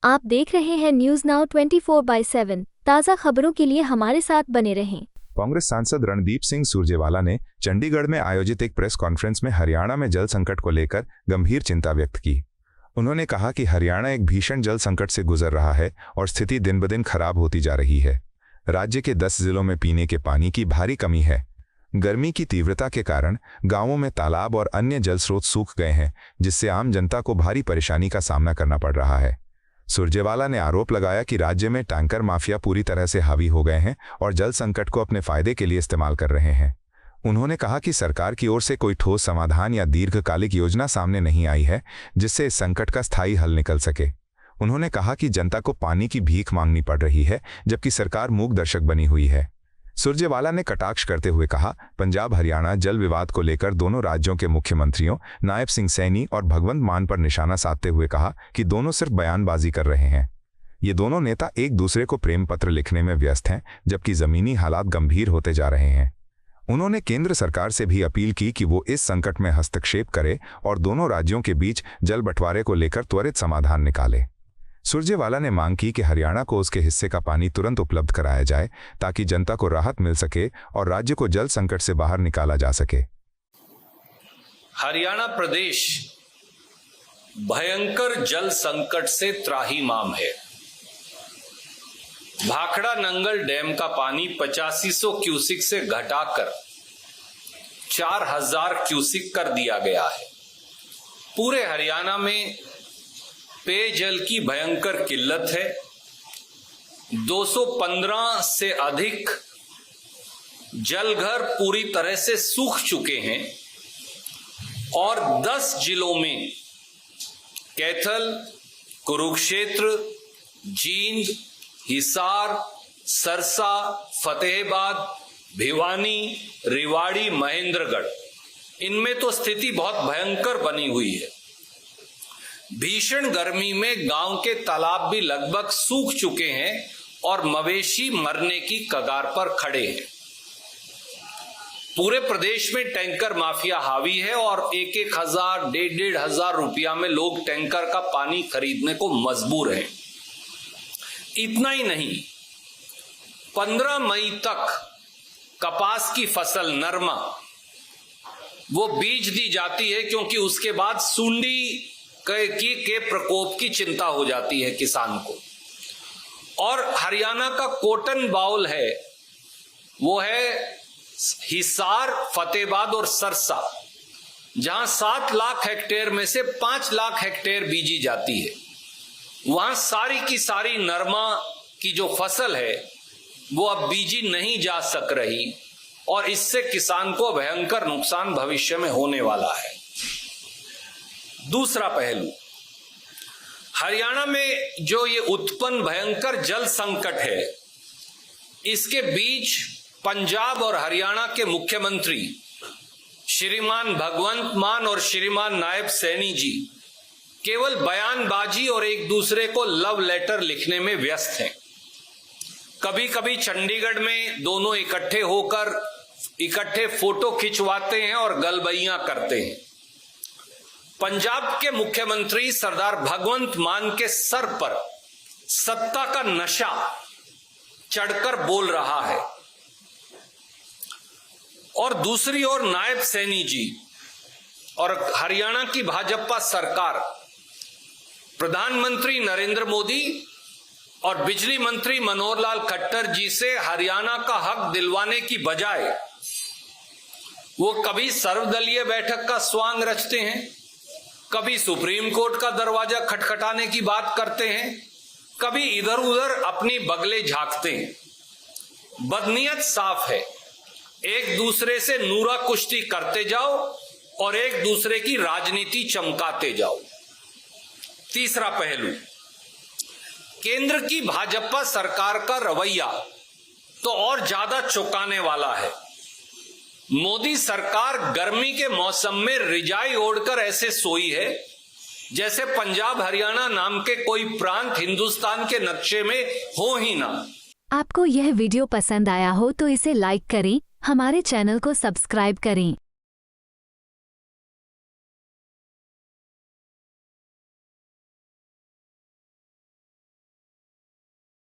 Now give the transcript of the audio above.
आप देख रहे हैं न्यूज नाउ 24/7। ताज़ा खबरों के लिए हमारे साथ बने रहें। कांग्रेस सांसद रणदीप सिंह सुरजेवाला ने चंडीगढ़ में आयोजित एक प्रेस कॉन्फ्रेंस में हरियाणा में जल संकट को लेकर गंभीर चिंता व्यक्त की। उन्होंने कहा कि हरियाणा एक भीषण जल संकट से गुजर रहा है और स्थिति दिन ब दिन खराब होती जा रही है। राज्य के 10 जिलों में पीने के पानी की भारी कमी है। गर्मी की तीव्रता के कारण गांवों में तालाब और अन्य जल स्रोत सूख गए हैं, जिससे आम जनता को भारी परेशानी का सामना करना पड़ रहा है। सुरजेवाला ने आरोप लगाया कि राज्य में टैंकर माफिया पूरी तरह से हावी हो गए हैं और जल संकट को अपने फायदे के लिए इस्तेमाल कर रहे हैं। उन्होंने कहा कि सरकार की ओर से कोई ठोस समाधान या दीर्घकालिक योजना सामने नहीं आई है, जिससे इस संकट का स्थायी हल निकल सके। उन्होंने कहा कि जनता को पानी की भीख मांगनी पड़ रही है, जबकि सरकार मूक दर्शक बनी हुई है। सुरजेवाला ने कटाक्ष करते हुए कहा, पंजाब हरियाणा जल विवाद को लेकर दोनों राज्यों के मुख्यमंत्रियों नायब सिंह सैनी और भगवंत मान पर निशाना साधते हुए कहा कि दोनों सिर्फ बयानबाजी कर रहे हैं। ये दोनों नेता एक दूसरे को प्रेम पत्र लिखने में व्यस्त हैं, जबकि जमीनी हालात गंभीर होते जा रहे हैं। उन्होंने केंद्र सरकार से भी अपील की कि वो इस संकट में हस्तक्षेप करे और दोनों राज्यों के बीच जल बंटवारे को लेकर त्वरित समाधान निकाले। सुरजेवाला ने मांग की कि हरियाणा को उसके हिस्से का पानी तुरंत उपलब्ध कराया जाए, ताकि जनता को राहत मिल सके और राज्य को जल संकट से बाहर निकाला जा सके। हरियाणा प्रदेश भयंकर जल संकट से त्राहिमाम है। भाखड़ा नंगल डैम का पानी 8500 क्यूसिक से घटाकर 4000 क्यूसिक कर दिया गया है। पूरे हरियाणा में पेयजल की भयंकर किल्लत है। 215 से अधिक जलघर पूरी तरह से सूख चुके हैं और 10 जिलों में कैथल, कुरुक्षेत्र, जींद, हिसार, सरसा, फतेहाबाद, भिवानी, रेवाड़ी, महेंद्रगढ़, इनमें तो स्थिति बहुत भयंकर बनी हुई है। भीषण गर्मी में गांव के तालाब भी लगभग सूख चुके हैं और मवेशी मरने की कगार पर खड़े हैं। पूरे प्रदेश में टैंकर माफिया हावी है और 1,000, 1,500 रुपया में लोग टैंकर का पानी खरीदने को मजबूर हैं। इतना ही नहीं, 15 मई तक कपास की फसल नरमा वो बीज दी जाती है, क्योंकि उसके बाद सुंडी के प्रकोप की चिंता हो जाती है किसान को। और हरियाणा का कॉटन बाउल है, वो है हिसार, फतेहाबाद और सरसा, जहां 7 लाख हेक्टेयर में से 5 लाख हेक्टेयर बीजी जाती है। वहां सारी की सारी नरमा की जो फसल है वो अब बीजी नहीं जा सक रही और इससे किसान को भयंकर नुकसान भविष्य में होने वाला है। दूसरा पहलू, हरियाणा में जो ये उत्पन्न भयंकर जल संकट है, इसके बीच पंजाब और हरियाणा के मुख्यमंत्री श्रीमान भगवंत मान और श्रीमान नायब सैनी जी केवल बयानबाजी और एक दूसरे को लव लेटर लिखने में व्यस्त हैं। कभी कभी चंडीगढ़ में दोनों इकट्ठे होकर इकट्ठे फोटो खिंचवाते हैं और गलबैयां करते हैं। पंजाब के मुख्यमंत्री सरदार भगवंत मान के सर पर सत्ता का नशा चढ़कर बोल रहा है और दूसरी ओर नायब सैनी जी और हरियाणा की भाजपा सरकार प्रधानमंत्री नरेंद्र मोदी और बिजली मंत्री मनोहर लाल खट्टर जी से हरियाणा का हक दिलवाने की बजाय वो कभी सर्वदलीय बैठक का स्वांग रचते हैं, कभी सुप्रीम कोर्ट का दरवाजा खटखटाने की बात करते हैं, कभी इधर उधर अपनी बगले झांकते हैं। बदनीयत साफ है, एक दूसरे से नूरा कुश्ती करते जाओ और एक दूसरे की राजनीति चमकाते जाओ। तीसरा पहलू, केंद्र की भाजपा सरकार का रवैया तो और ज्यादा चौंकाने वाला है। मोदी सरकार गर्मी के मौसम में रिजाई ओढ़कर ऐसे सोई है जैसे पंजाब हरियाणा नाम के कोई प्रांत हिंदुस्तान के नक्शे में हो ही ना। आपको यह वीडियो पसंद आया हो तो इसे लाइक करें, हमारे चैनल को सब्सक्राइब करें।